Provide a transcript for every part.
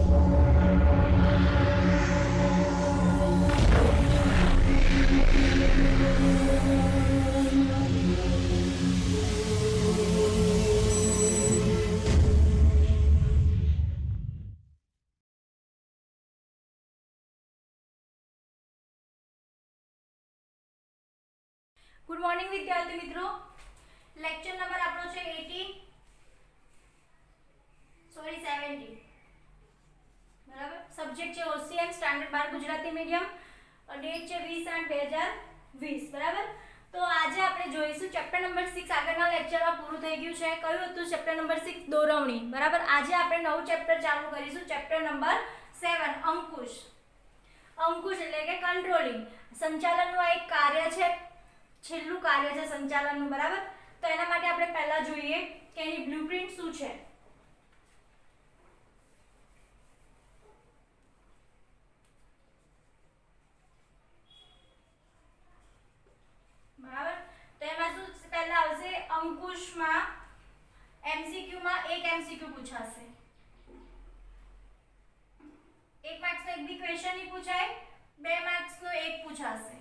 Good morning विद्यार्थी मित्रों, lecture number આપણો છે 70 બરાબર। સબ્જેક્ટ છે OCM standard 12 Gujarati medium, date છે 20/8/2020 બરાબર। તો આજે આપણે જોઈશું ચેપ્ટર નંબર 6। આગળના લેક્ચરમાં પૂરું થઈ ગયું છે। કયું હતું ચેપ્ટર નંબર 6? દોરવણી બરાબર। આજે આપણે નવું ચેપ્ટર ચાલુ કરીશું, ચેપ્ટર નંબર 7 અંકુશ। અંકુશ એટલે કે કંટ્રોલિંગ, સંચાલનનું આ એક કાર્ય છે, છેલ્લું કાર્ય છે સંચાલનનું બરાબર। તો એના માટે આપણે પહેલા જોઈએ કે એની બ્લુપ્રિન્ટ શું છે બરાબર। તો એમાં શું પહેલા આવશે અંકુશમાં એમસીક્યુ માં એક એમસીક્યુ પૂછાશે, એક માર્ક્સ નો એક બી ક્વેશ્ચન નહીં પૂછાય, 2 માર્ક્સ નો એક પૂછાશે।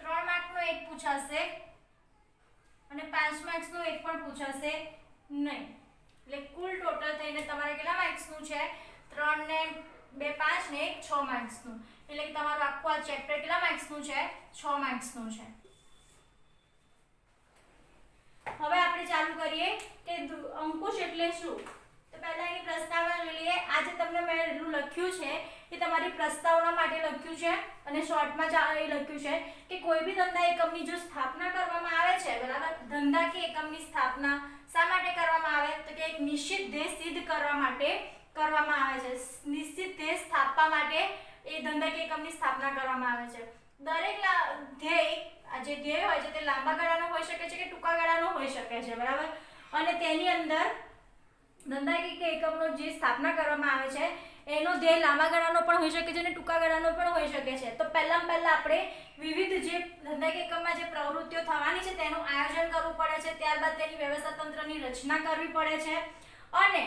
3 માર્ક નો એક પૂછાશે અને 5 માર્ક્સ નો એક પણ પૂછાશે નહીં। એટલે કુલ ટોટલ થઈને તમારે કેટલા માર્ક્સ નું છે? 3 ને 2 5 ને 1 6 માર્ક્સ નું। એટલે કે તમારું આખું આ ચેપ્ટર કેટલા માર્ક્સ નું છે? 6 માર્ક્સ નું છે। હવે આપણે ચાલુ કરીએ કે અંકુશ એટલે શું। તો પહેલા એની પ્રસ્તાવના જોઈ લઈએ। આજે તમને મેં લખ્યું છે કે તમારી પ્રસ્તાવના માટે લખ્યું છે અને શોર્ટમાં એ લખ્યું છે કે કોઈ બી ધંધા એકમની જો સ્થાપના કરવામાં આવે છે બરાબર, ધંધાકીય એકમની સ્થાપના શા માટે કરવામાં આવે? તો કે એક નિશ્ચિત ધ્યેય સિદ્ધ કરવા માટે કરવામાં આવે છે। નિશ્ચિત ધ્યેય સ્થાપવા માટે એ ધંધાકીય એકમની સ્થાપના કરવામાં આવે છે। દરેક ધ્યેય જે ધ્યેય હોય છે તે લાંબા ગાળાનો હોઈ શકે છે કે ટૂંકા ગાળાનો હોઈ શકે છે બરાબર। અને તેની અંદર ધંધાકીય એકમનો જે સ્થાપના કરવામાં આવે છે એનો ધ્યેય લાંબા ગાળાનો પણ હોઈ શકે છે અને ટૂંકા ગાળાનો પણ હોઈ શકે છે। તો પહેલા આપણે વિવિધ જે ધંધાકીય એકમમાં જે પ્રવૃત્તિઓ થવાની છે તેનું આયોજન કરવું પડે છે, ત્યારબાદ તેની વ્યવસ્થા તંત્રની રચના કરવી પડે છે અને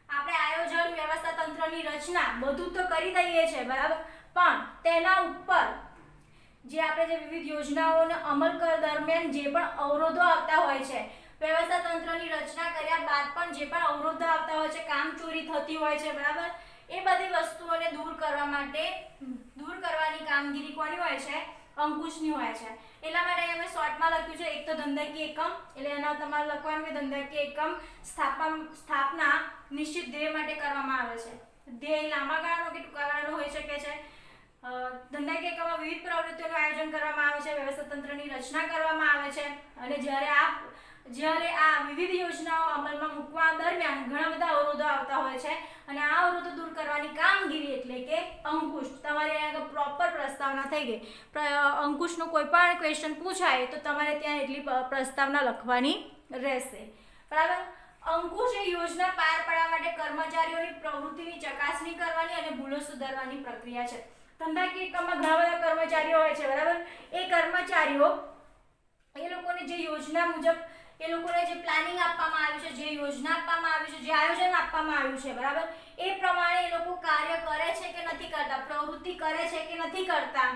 આપણે આયોજન વ્યવસ્થા તંત્રની રચના બધું તો કરી દઈએ છે બરાબર, પણ તેના ઉપર જે આપણે જે વિવિધ યોજનાઓનો અમલ દરમિયાન જે પણ અવરોધો આવતા હોય છે, વ્યવસ્થા તંત્રની રચના કર્યા બાદ પણ જે પણ અવરોધો આવતા હોય છે, કામચોરી થતી હોય છે બરાબર, એ બધી વસ્તુઓને દૂર કરવા માટે દૂર કરવાની કામગીરી કોની હોય છે? અંકુશની હોય છે। એટલા માટે અમે શોર્ટમાં લખ્યું છે એક તો ધંધાકીય એકમ, એટલે એના તમારે લખવાનું કે ધંધાકીય એકમ સ્થાપના નિશ્ચિત ધ્યેય માટે કરવામાં આવે છે। ધ્યેય લાંબા ગાળાનો કે ટૂંકા ગાળાનો હોઈ શકે છે। ધંધાકીય એકમમાં વિવિધ પ્રવૃત્તિઓનું આયોજન કરવામાં આવે છે, વ્યવસ્થા તંત્રની રચના કરવામાં આવે છે અને જ્યારે આ વિવિધ યોજનાઓ અમલમાં મૂકવા દરમિયાન ઘણા બધા અવરોધો આવતા હોય છે અને આ અવરોધો દૂર કરવાની કામગીરી એટલે કે અંકુશ। તમારે અહીંયા પ્રોપર પ્રસ્તાવના થઈ ગઈ। અંકુશનો કોઈ પણ ક્વેશ્ચન પૂછાય તો તમારે ત્યાં એટલી પ્રસ્તાવના લખવાની રહેશે બરાબર। અંકુશ એ યોજના પાર પાડવા માટે કર્મચારીઓની પ્રવૃત્તિની ચકાસણી કરવાની અને ભૂલો સુધારવાની પ્રક્રિયા છે। ધંધાકીય એકમમાં ઘણા બધા કર્મચારીઓ હોય છે બરાબર, એ કર્મચારીઓ એ લોકોને જે યોજના મુજબ એ લોકોને જે પ્લાનિંગ આપવામાં આવ્યું છે, જે યોજના આપવામાં આવી છે, જે આયોજન આપવામાં આવ્યું છે બરાબર, એ પ્રમાણે એ લોકો કાર્ય કરે છે કે નથી કરતા, પ્રવૃત્તિ કરે છે કે નથી કરતા,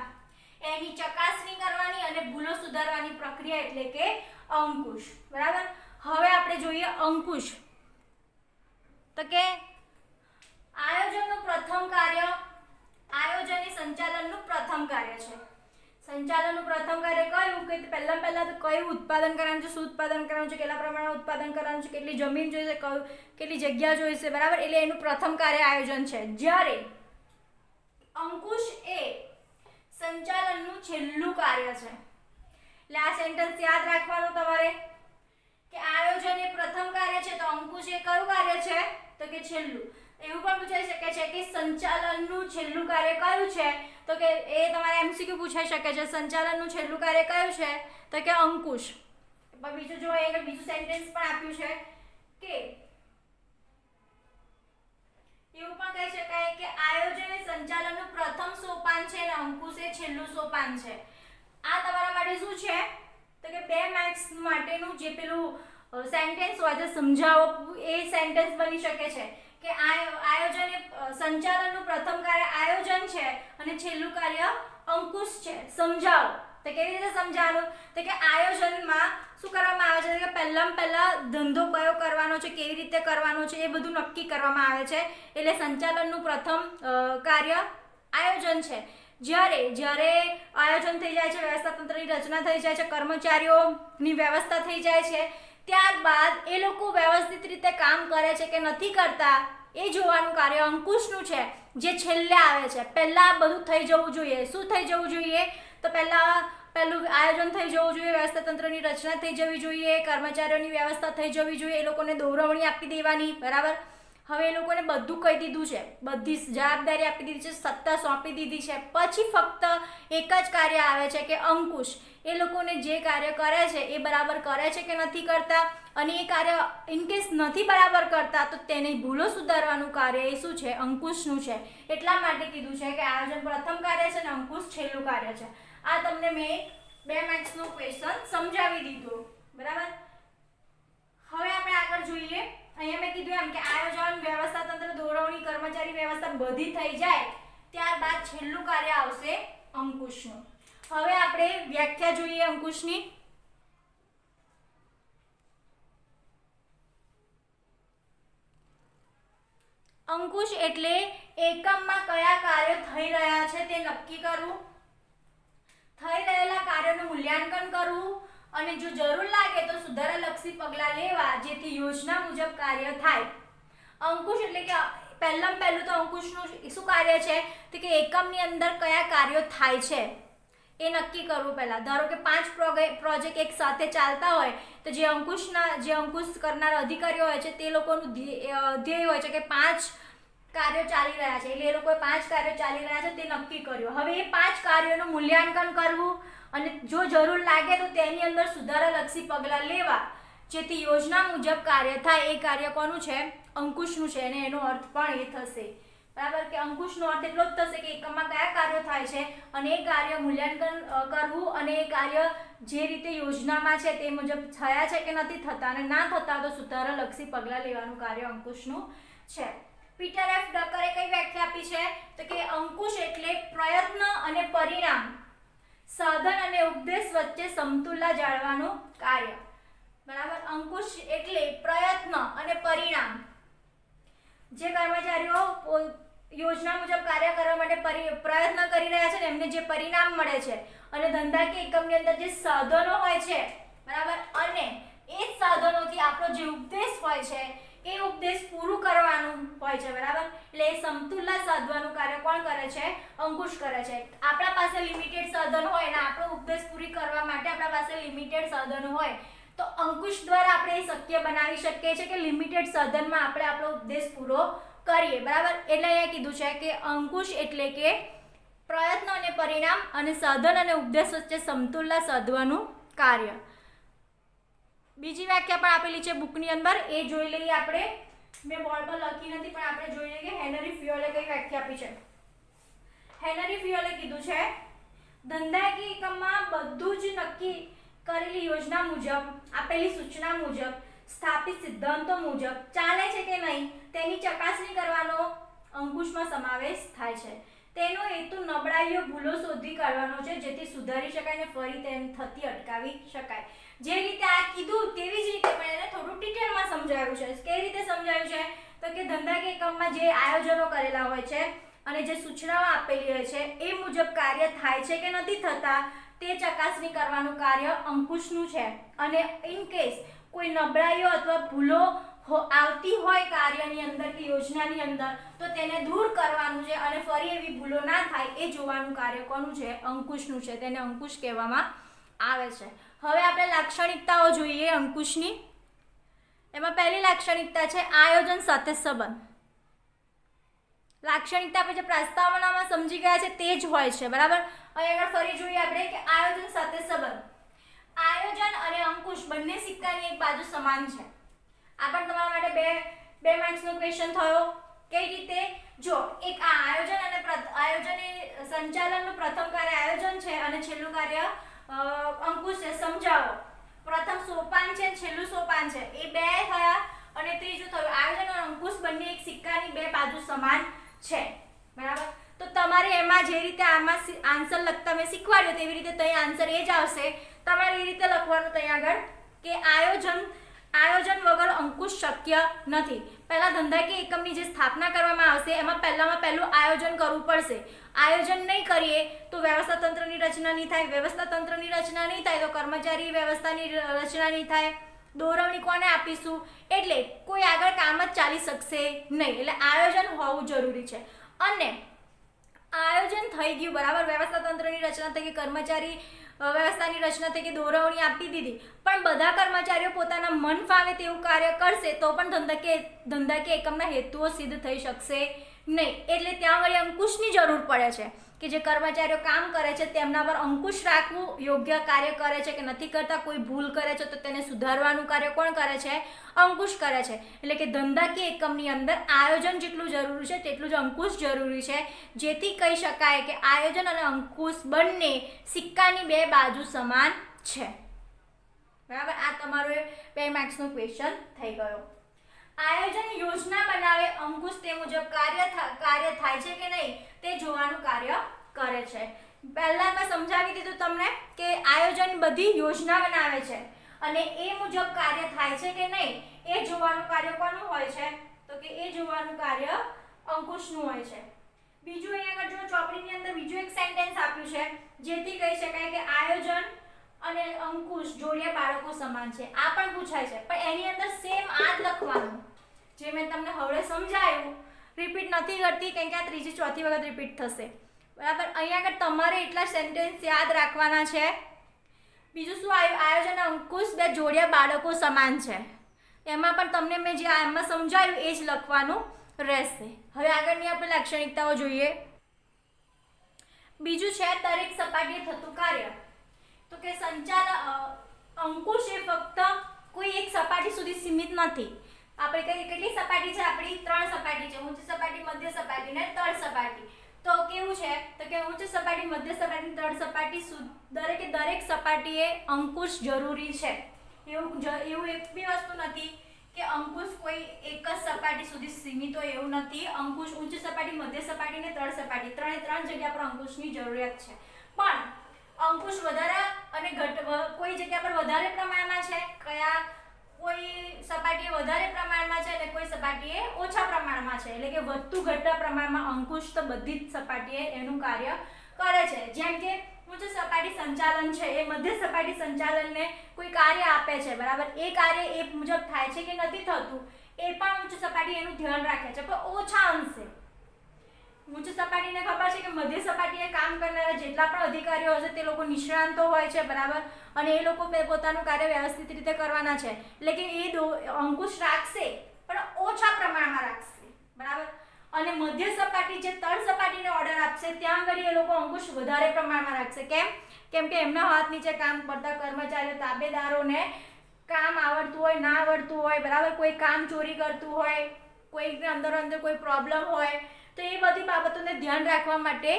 એની ચકાસણી કરવાની અને ભૂલો સુધારવાની પ્રક્રિયા એટલે કે અંકુશ બરાબર। હવે આપણે જોઈએ અંકુશ, તો કે આયોજનનું પ્રથમ કાર્ય, આયોજન એ સંચાલનનું પ્રથમ કાર્ય છે। સંચાલનનું પ્રથમ કાર્ય કયું કે પહેલા તો કયું ઉત્પાદન કરવાનું છે, શું ઉત્પાદન કરવાનું છે, કેટલા પ્રમાણમાં ઉત્પાદન કરવાનું છે, કેટલી જમીન જોઈશે, કેટલી જગ્યા જોઈશે બરાબર, એટલે એનું પ્રથમ કાર્ય આયોજન છે। જ્યારે અંકુશ એ સંચાલનનું છેલ્લું કાર્ય છે। એટલે આ સેન્ટેન્સ યાદ રાખવાનું તમારે કે આયોજન એ પ્રથમ કાર્ય છે તો અંકુશ એ કયું કાર્ય છે? તો કે છેલ્લું। એવું પણ પૂછાઈ શકે છે કે સંચાલનનું છેલ્લું કાર્ય કયું છે? તો કે એ તમારે એમસીક્યુ પૂછાઈ શકે છે, સંચાલનનું છેલ્લું કાર્ય કયું છે? તો કે અંકુશ। બીજું જો અહીંયા બીજું સેન્ટેન્સ પણ આપ્યું છે કે એવું પણ કહી શકાય કે આયોજન એ સંચાલનનું પ્રથમ સોપાન છે અને અંકુશ એ છેલ્લું સોપાન છે। આ તમારા માટે શું છે? તો કે 2 માર્ક્સ માટેનું જે પેલું સેન્ટેન્સ હોય છે સમજાવો, એ સેન્ટેન્સ બની શકે છે કે આયોજન એ સંચાલનનું પ્રથમ કાર્ય આયોજન છે અને છેલ્લું કાર્ય અંકુશ છે, સમજાવો. તો કેવી રીતે સમજાવવાનું? તો કે આયોજનમાં શું કરવામાં આવે છે કે પહેલા ધંધો કયો કરવાનો છે, કેવી રીતે કરવાનો છે, એ બધું નક્કી કરવામાં આવે છે. એટલે સંચાલનનું પ્રથમ કાર્ય આયોજન છે. જ્યારે આયોજન થઈ જાય છે, વ્યવસ્થા તંત્રની રચના થઈ જાય છે, કર્મચારીઓની વ્યવસ્થા થઈ જાય છે, ત્યારબાદ એ લોકો વ્યવસ્થિત રીતે કામ કરે છે કે નથી કરતા એ જોવાનું કાર્ય અંકુશનું છે, જે છેલ્લે આવે છે. પહેલાં બધું થઈ જવું જોઈએ. શું થઈ જવું જોઈએ? તો પહેલું આયોજન થઈ જવું જોઈએ, વ્યવસ્થા તંત્રની રચના થઈ જવી જોઈએ, કર્મચારીઓની વ્યવસ્થા થઈ જવી જોઈએ, એ લોકોને દોરવણી આપી દેવાની, બરાબર. હવે એ લોકોને બધું કહી દીધું છે, બધી જવાબદારી આપી દીધી છે, સત્તા સોંપી દીધી છે. પછી ફક્ત એક જ કાર્ય આવે છે કે અંકુશ. એ લોકોને જે કાર્ય કરે છે એ બરાબર કરે છે કે નથી કરતા, અને એ કાર્ય ઇનકેસ નથી બરાબર કરતા તો તેની ભૂલો સુધારવાનું કાર્ય એ શું છે? અંકુશનું છે. એટલા માટે કીધું છે કે આયોજન પ્રથમ કાર્ય છે અને અંકુશ છેલ્લું કાર્ય છે. આ તમને મેં 2 માર્ક્સનો ક્વેશ્ચન સમજાવી દીધો, બરાબર. હવે આપણે આગળ જોઈએ. અહીંયા મેં કીધું એમ કે આયોજન, વ્યવસ્થા તંત્ર, દોરવણી, કર્મચારી વ્યવસ્થા બધી થઈ જાય ત્યારબાદ છેલ્લું કાર્ય આવશે અંકુશનું. હવે આપણે વ્યાખ્યા જોઈએ અંકુશની. અંકુશ એટલે એકમમાં કયા કાર્યો થઈ રહ્યા છે તે નક્કી કરવું, થઈ રહેલા કાર્યોનું મૂલ્યાંકન કરવું, અને જો જરૂર લાગે તો સુધારાલક્ષી પગલાં લેવા જેથી યોજના મુજબ કાર્ય થાય. અંકુશ એટલે કે પહેલું તો અંકુશનું શું કાર્ય છે? તો કે એકમની અંદર કયા કાર્યો થાય છે એ નક્કી કરવું. પહેલા ધારો કે 5 પ્રોજેક્ટ એક સાથે ચાલતા હોય તો જે અંકુશ કરનાર અધિકારીઓ હોય છે તે લોકોનું ધ્યેય હોય છે કે 5 કાર્યો ચાલી રહ્યા છે, એટલે એ લોકોએ 5 કાર્યો ચાલી રહ્યા છે તે નક્કી કર્યું. હવે એ 5 કાર્યોનું મૂલ્યાંકન કરવું અને જો જરૂર લાગે તો તેની અંદર સુધારાલક્ષી પગલાં લેવા જેથી યોજના મુજબ કાર્ય થાય. એ કાર્ય કોનું છે? અંકુશનું છે. અને એનો અર્થ પણ એ થશે, બરાબર, કે અંકુશનો અર્થ એટલો જ થશે કે એકમમાં કયા કાર્યો થાય છે અને એ કાર્ય મૂલ્યાંકન કરવું, અને એ કાર્ય જે રીતે યોજનામાં છે તે મુજબ થયા છે કે નથી થતા, અને ના થતા તો સુધારાલક્ષી પગલાં લેવાનું કાર્ય અંકુશનું છે. પીટર એફ ડકરે કઈ વ્યાખ્યા આપી છે? તો કે અંકુશ એટલે પ્રયત્ન અને પરિણામ, સાધન અને ઉપદેશ વચ્ચે સમતુલા જાળવવાનું કાર્ય, બરાબર. અંકુશ એટલે પ્રયત્ન અને પરિણામ. જે કર્મચારીઓ યોજના મુજબ કાર્ય કરવા માટે પ્રયત્ન કરી રહ્યા છે ને એમને જે પરિણામ મળે છે, અને ધંધાકીય એકમની અંદર જે સાધનો હોય છે, બરાબર, અને એ જ સાધનોથી આપણો જે ઉપદેશ હોય છે એ ઉપદેશ પૂરું કરવાનું હોય છે, બરાબર. એટલે એ સમતુલા સાધવાનું કાર્ય કોણ કરે છે? અંકુશ કરે છે. આપણા પાસે લિમિટેડ સાધન હોય ને આપણો ઉપદેશ પૂરી કરવા માટે આપણા પાસે લિમિટેડ સાધનો હોય તો અંકુશ દ્વારા આપણે એ શક્ય બનાવી શકીએ છીએ કે લિમિટેડ સાધનમાં આપણે આપણો ઉપદેશ પૂરો કરીએ, બરાબર. એટલે અહીંયા કીધું છે કે અંકુશ એટલે કે પ્રયત્ન અને પરિણામ અને સાધન અને ઉપદેશ વચ્ચે સમતુલા સાધવાનું કાર્ય. બીજી વ્યાખ્યા પણ આપેલી છે બુકની અંદર, એ જોઈ લઈએ આપણે. મેં બોર્ડ પર લખી નથી પણ આપણે જોઈ લઈએ કે હેનરી ફ્યુઅલે કઈ વ્યાખ્યા આપી છે. હેનરી ફ્યુઅલે કીધું છે ધંધાકીય એકમમાં બધું જ નક્કી કરેલી યોજના મુજબ, આપેલી સૂચના મુજબ, સ્થાપિત સિદ્ધાંતો મુજબ ચાલે છે કે નહીં તેની ચકાસણી કરવાનો અંકુશમાં સમાવેશ થાય છે. તેનો હેતુ નબળાઈઓ, ભૂલો શોધી કાઢવાનો છે જેથી સુધારી શકાય અને ફરી તેમ થતી અટકાવી શકાય. જે રીતે આ કીધું તેવી જ રીતે પણ એને થોડું ડિટેલમાં સમજાવ્યું છે. કેવી રીતે સમજાવ્યું છે? તો કે ધંધાકીય એકમમાં જે આયોજનો કરેલા હોય છે અને જે સૂચનાઓ આપેલી હોય છે એ મુજબ કાર્ય થાય છે કે નથી થતા તે ચકાસણી કરવાનું કાર્ય અંકુશનું છે. અને ઇન કેસ કોઈ નબળાઈઓ અથવા ભૂલો આવતી હોય કાર્યની અંદર કે યોજનાની અંદર તો તેને દૂર કરવાનું છે અને ફરી એવી ભૂલો ના થાય એ જોવાનું કાર્ય કોનું છે? અંકુશનું છે. તેને અંકુશ કહેવામાં આવે છે. હવે આપણે લાક્ષણિકતાઓ જોઈએ અંકુશની. એમાં પહેલી લાક્ષણિકતા છે આયોજન સાથે સંબંધ. લાક્ષણિકતા આપણે જે પ્રસ્તાવનામાં સમજી ગયા છે તે જ હોય છે, બરાબર. અહીં આગળ ફરી જોઈએ આપણે કે આયોજન સાથે સંબંધ. આયોજન અને અંકુશ બંને સિક્કાની એક બાજુ સમાન છે. આ પણ તમારા માટે બે માર્ક્સનો ક્વેશ્ચન થયો. કઈ રીતે? જો એક આ આયોજન એ સંચાલનનું પ્રથમ કાર્ય આયોજન છે અને છેલ્લું કાર્ય અંકુશ છે સમજાવો. પ્રથમ સોપાન છે છેલ્લું સોપાન છે એ બે થયા અને ત્રીજું થયું આયોજન અને અંકુશ બંને એક સિક્કાની બે બાજુ સમાન છે બરાબર. તો તમારે એમાં જે રીતે આમાં આન્સર લખતા મેં શીખવાડ્યો તેવી રીતે ત્યાં આન્સર એ જ આવશે. તમારે એ રીતે લખવાનું ત્યાં આગળ કે આયોજન વગર અંકુશ શક્ય નથી. પહેલા ધંધાકીય એકમની જે સ્થાપના કરવામાં આવશે એમાં પહેલું આયોજન કરવું પડશે. આયોજન નહીં કરીએ તો વ્યવસ્થા તંત્રની રચના નહીં થાય. વ્યવસ્થા તંત્રની રચના નહીં થાય તો કર્મચારી વ્યવસ્થાની રચના નહીં થાય. દોરવણી કોને આપીશું? એટલે કોઈ આગળ કામ જ ચાલી શકશે નહીં. એટલે આયોજન હોવું જરૂરી છે. અને આયોજન થઈ ગયું બરાબર, વ્યવસ્થા તંત્રની રચના થઈ ગઈ, કર્મચારી વ્યવસ્થાની રચના થઈ ગઈ, દોરવણી આપી દીધી, પણ બધા કર્મચારીઓ પોતાના મન ફાવે તેવું કાર્ય કરશે તો પણ ધંધાકીય એકમના હેતુઓ સિદ્ધ થઈ શકશે નહીં. એટલે ત્યાં વળી અંકુશની જરૂર પડે છે કે જે કર્મચારીઓ કામ કરે છે તેમના પર અંકુશ રાખવું. યોગ્ય કાર્ય કરે છે કે નથી કરતા, કોઈ ભૂલ કરે છે તો તેને સુધારવાનું કાર્ય કોણ કરે છે? અંકુશ કરે છે. એટલે કે ધંધાકીય એકમની અંદર આયોજન જેટલું જરૂરી છે તેટલું જ અંકુશ જરૂરી છે, જેથી કહી શકાય કે આયોજન અને અંકુશ બંને સિક્કાની બે બાજુ સમાન છે બરાબર. આ તમારો 2 માર્ક્સનો ક્વેશ્ચન થઈ ગયો. આયોજન યોજના બનાવે, અંકુશ તે મુજબ કાર્ય થાય છે કે નહીં તે જોવાનું કાર્ય કરે છે. પહેલા મેં સમજાવી દીધું તમને કે આયોજન બધી યોજના બનાવે છે અને એ મુજબ કાર્ય થાય છે કે નહીં એ જોવાનું કાર્ય કોનું હોય છે? તો કે એ જોવાનું કાર્ય અંકુશનું હોય છે. બીજું અહીંયા આગળ જો ચોપડીની અંદર બીજું એક સેન્ટેન્સ આપ્યું છે જેથી કહી શકાય કે આયોજન અને અંકુશ જોડિયા બાળકો સમાન છે. આ પણ પૂછાય છે પણ એની અંદર સેમ આ જ લખવાનું જે મેં તમને હવે સમજાવ્યું. રિપીટ નથી કરતી કેમ કે આ ત્રીજી ચોથી વખત રિપીટ થશે બરાબર. અહીંયા આગળ તમારે એટલા સેન્ટેન્સ યાદ રાખવાના છે. બીજું શું આવ્યું? આયોજન અંકુશ બે જોડિયા બાળકો સમાન છે. એમાં પણ તમને મેં જે એમાં સમજાવ્યું એ જ લખવાનું રહેશે. હવે આગળની આપણે લાક્ષણિકતાઓ જોઈએ. બીજું છે દરેક સપાટીએ થતું કાર્ય. તો કે અંકુશ એ ફક્ત કોઈ એક સપાટી સુધી સીમિત નથી. આપણે કેટલી સપાટી છે? આપણી 3 સપાટી છે, ઊંચી સપાટી, મધ્ય સપાટી ને તળ સપાટી. તો કેવું છે? તો કે ઊંચી સપાટી, મધ્ય સપાટી, તળ સપાટી દરેક સપાટીએ અંકુશ જરૂરી છે. એવું એક બી વસ્તુ નથી કે અંકુશ કોઈ એક જ સપાટી સુધી સીમિત હોય, એવું નથી. અંકુશ ઊંચી સપાટી, મધ્ય સપાટી ને તળ સપાટી ત્રણ જગ્યા પર અંકુશની જરૂરિયાત છે. પણ અંકુશ વધારે અને કોઈ જગ્યા પર વધારે પ્રમાણમાં છે, કોઈ સપાટીએ વધારે પ્રમાણમાં છે અને કોઈ સપાટીએ ઓછા પ્રમાણમાં છે. એટલે કે વધતું ઘટતા પ્રમાણમાં અંકુશ તો બધી જ સપાટીએ એનું કાર્ય કરે છે. જેમ કે ઊંચી સપાટી સંચાલન છે, એ મધ્ય સપાટી સંચાલનને કોઈ કાર્ય આપે છે બરાબર. એ કાર્ય એ મુજબ થાય છે કે નથી થતું એ પણ ઊંચી સપાટી એનું ધ્યાન રાખે છે પણ ઓછા અંશે. ઊંચી સપાટીને ખબર છે કે મધ્ય સપાટીએ કામ કરનારા જેટલા પણ અધિકારીઓ હશે તે લોકો નિષ્ણાંતો હોય છે બરાબર, અને એ લોકો પોતાનું કાર્ય વ્યવસ્થિત રીતે કરવાના છે. એટલે કે એ અંકુશ રાખશે પણ ઓછા પ્રમાણમાં રાખશે બરાબર. અને મધ્ય સપાટી જે તળ સપાટીને ઓર્ડર આપશે ત્યાં આગળ એ લોકો અંકુશ વધારે પ્રમાણમાં રાખશે. કેમ કે એમના હાથ નીચે કામ કરતા કર્મચારીઓ, તાબેદારોને કામ આવડતું હોય ના આવડતું હોય બરાબર, કોઈ કામ ચોરી કરતું હોય, કોઈને અંદર કોઈ પ્રોબ્લેમ હોય, તો એ બધી બાબતોને ધ્યાન રાખવા માટે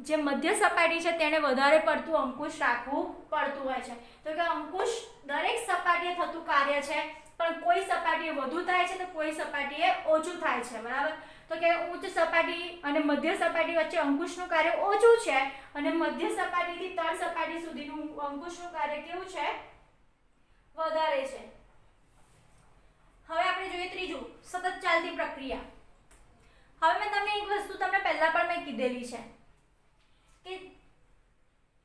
જે મધ્ય સપાટી છે તેને વધારે પડતું અંકુશ રાખવું પડતું હોય છે. તો કે અંકુશ દરેક સપાટીએ થતું કાર્ય છે પણ કોઈ સપાટીએ વધુ થાય છે તો કોઈ સપાટીએ ઓછું થાય છે બરાબર. તો કે ઉચ્ચ સપાટી અને મધ્ય સપાટી વચ્ચે અંકુશનું કાર્ય ઓછું છે અને મધ્ય સપાટીથી તળ સપાટી સુધીનું અંકુશનું કાર્ય કેવું છે? વધારે છે. હવે આપણે જોઈએ ત્રીજું, સતત ચાલતી પ્રક્રિયા. હવે મેં તમને એક વસ્તુ પહેલા પણ મેં કીધેલી છે કે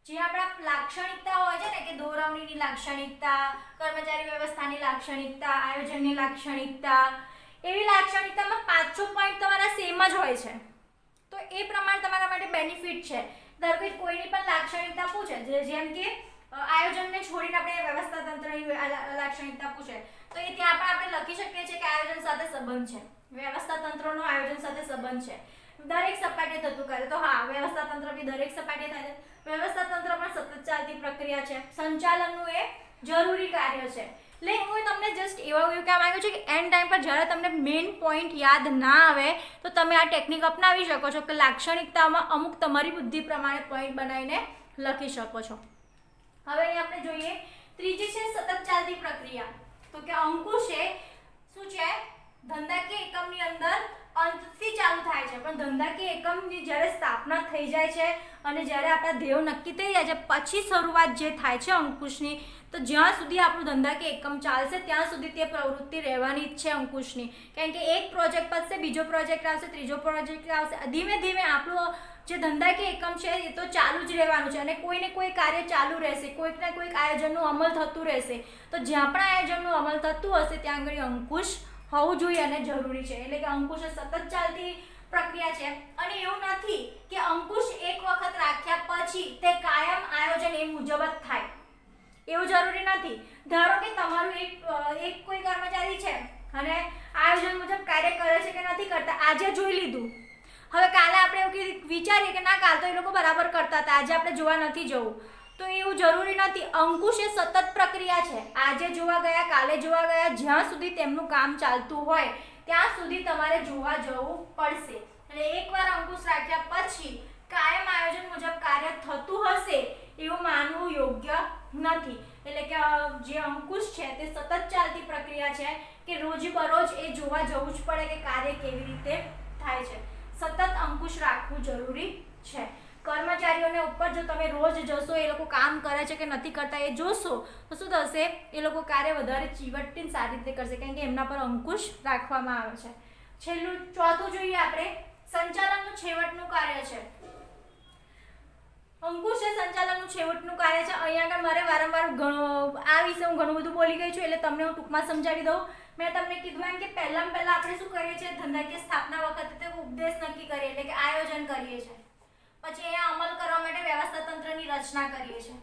જે આપણા લાક્ષણિકતા હોય છે ને કે દોરવણીની લાક્ષણિકતા, કર્મચારી વ્યવસ્થાની લાક્ષણિકતા, આયોજનની લાક્ષણિકતા, એવી લાક્ષણિકતામાં 5 પોઈન્ટ તમારા સેમ જ હોય છે. તો એ પ્રમાણે તમારા માટે બેનિફિટ છે. ધારો કે કોઈની પણ લાક્ષણિકતા પૂછે જેમ કે આયોજનને છોડીને આપણે વ્યવસ્થા તંત્રની લાક્ષણિકતા પૂછે તો એ ત્યાં પણ આપણે લખી શકીએ છીએ કે આયોજન સાથે સંબંધ છે, વ્યવસ્થા તંત્રનો આયોજન સાથે સંબંધ છે. દરેક સપાટીએ થતું કાર્ય, તો હા વ્યવસ્થા તંત્ર બી દરેક સપાટીએ થાય છે. વ્યવસ્થા તંત્ર પણ સતત ચાલતી પ્રક્રિયા છે. સંચાલનનું એ જરૂરી કાર્ય છે. એટલે હું તમને જસ્ટ એવું કહેવા માંગુ છું કે એન્ડ ટાઈમ પર જ્યારે તમને મેઇન પોઈન્ટ યાદ ના આવે તો તમે આ ટેકનિક અપનાવી શકો છો કે લાક્ષણિકતામાં અમુક તમારી બુદ્ધિ પ્રમાણે પોઈન્ટ બનાવીને લખી શકો છો. હવે અહીં આપણે જોઈએ ત્રીજી છે સતત ચાલતી પ્રક્રિયા. તો કે અંકુશ એ શું છે ધંધાકીય એકમની અંદર અંતથી ચાલુ થાય છે, પણ ધંધાકીય એકમની જ્યારે સ્થાપના થઈ જાય છે અને જ્યારે આપણા ધ્યેયો નક્કી થઈ જાય છે પછી શરૂઆત જે થાય છે અંકુશની, તો જ્યાં સુધી આપણું ધંધાકીય એકમ ચાલશે ત્યાં સુધી તે પ્રવૃત્તિ રહેવાની જ છે અંકુશની. કારણ કે એક પ્રોજેક્ટ પતશે, બીજો પ્રોજેક્ટ આવશે, ત્રીજો પ્રોજેક્ટ આવશે, ધીમે ધીમે આપણું જે ધંધાકીય એકમ છે એ તો ચાલુ જ રહેવાનું છે અને કોઈને કોઈ કાર્ય ચાલુ રહેશે, કોઈક ને કોઈક આયોજનનું અમલ થતું રહેશે. તો જ્યાં પણ આયોજનનું અમલ થતું હશે ત્યાં આગળ અંકુશ હોવું જોઈએ અને જરૂરી છે. એટલે કે અંકુશ એ સતત ચાલતી પ્રક્રિયા છે અને એવું નથી કે અંકુશ એક વખત રાખ્યા પછી તે કાયમ આયોજન એ મુજબ જ થાય, એવું જરૂરી નથી. ધારો કે તમારું એક કોઈ કર્મચારી છે અને આયોજન મુજબ કાર્ય કરે છે કે નથી કરતા, આજે જોઈ લીધું, હવે કાલે આપણે એવું વિચારીએ કે ના કાલ તો એ લોકો બરાબર કરતા હતા, આજે આપણે જોવા નથી જવું, તો એવું જરૂરી નથી. અંકુશ એ સતત પ્રક્રિયા છે, આજે જોવા ગયા, કાલે જોવા ગયા, જ્યાં સુધી તેમનું કામ ચાલતું હોય ત્યાં સુધી તમારે જોવા જવું પડશે. એટલે એકવાર અંકુશ રાખ્યા પછી કાયમ આયોજન મુજબ કાર્ય થતું હશે એવું માનવું યોગ્ય નથી. એટલે કે જે અંકુશ છે તે સતત ચાલતી પ્રક્રિયા છે કે રોજબરોજ એ જોવા જવું જ પડે કે કાર્ય કેવી રીતે થાય છે. સતત અંકુશ રાખવું જરૂરી છે. કર્મચારીઓને ઉપર જો તમે રોજ જશો, એ લોકો કામ કરે છે કે નથી કરતા એ જોશો, તો શું થશે, એ લોકો કાર્ય વધારે ચીવટથી સારી રીતે કરશે, કારણ કે એમના પર અંકુશ રાખવામાં આવે છે. છેલ્લું ચોથું જોઈએ આપણે, સંચાલનનું છેવટનું કાર્ય છે. અંકુશ એ સંચાલનનું છેવટનું કાર્ય છે. અહીંયા આગળ મારે વારંવાર આ વિશે હું ઘણું બધું બોલી ગઈ છું એટલે તમને હું ટૂંકમાં સમજાવી દઉં. મેં તમને કીધું એમ કે પહેલાં આપણે શું કરીએ છીએ, ધંધાકીય સ્થાપના વખતે તે ઉપદેશ નક્કી કરીએ એટલે કે આયોજન કરીએ છીએ. પછી અહીંયા અમલ કરવા માટે વ્યવસ્થા તંત્રની રચના કરીએ છીએ.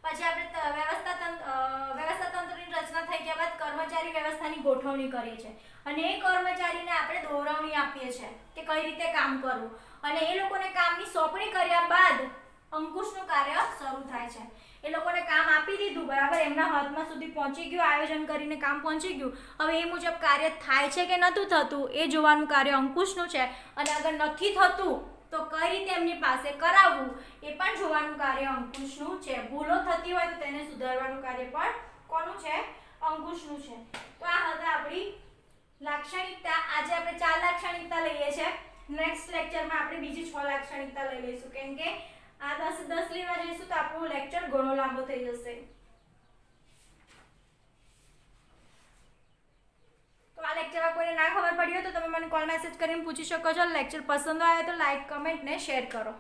પછી આપણે વ્યવસ્થા તંત્રની રચના થઈ ગયા બાદ કર્મચારી વ્યવસ્થાની ગોઠવણી કરીએ છીએ અને એ કર્મચારીને આપણે દોરવણી આપીએ છીએ કે કઈ રીતે કામ કરવું અને એ લોકોને કામની સોંપણી કર્યા બાદ અંકુશનું કાર્ય શરૂ થાય છે. એ લોકોને કામ આપી દીધું, બરાબર, એમના હાથમાં સુધી પહોંચી ગયું, આયોજન કરીને કામ પહોંચી ગયું. હવે એ મુજબ કાર્ય થાય છે કે નહોતું થતું એ જોવાનું કાર્ય અંકુશનું છે અને અગર નથી થતું તો કઈ રીતે એમની પાસે કરાવવું એ પણ જોવાનું કાર્ય અંકુશનું છે. ભૂલો થતી હોય તો તેને સુધારવાનું કાર્ય પણ કોનું છે, અંકુશનું છે. તો આ હવે આપણી લાક્ષણિકતા. આજે આપણે 4 લાક્ષણિકતા લઈએ છીએ. નેક્સ્ટ લેક્ચરમાં આપણે બીજી 6 લાક્ષણિકતા લઈ લઈશું, કેમ કે આ 10 લેવા જઈશું તો આપણો લેક્ચર ઘણો લાંબો થઈ જશે. તો આ લેક્ચરમાં કોઈને ના ખબર પડી હોય તો તમે મને કોલ મેસેજ કરીને પૂછી શકો છો. લેક્ચર પસંદ આવે તો લાઈક, કમેન્ટ ને શેર કરો.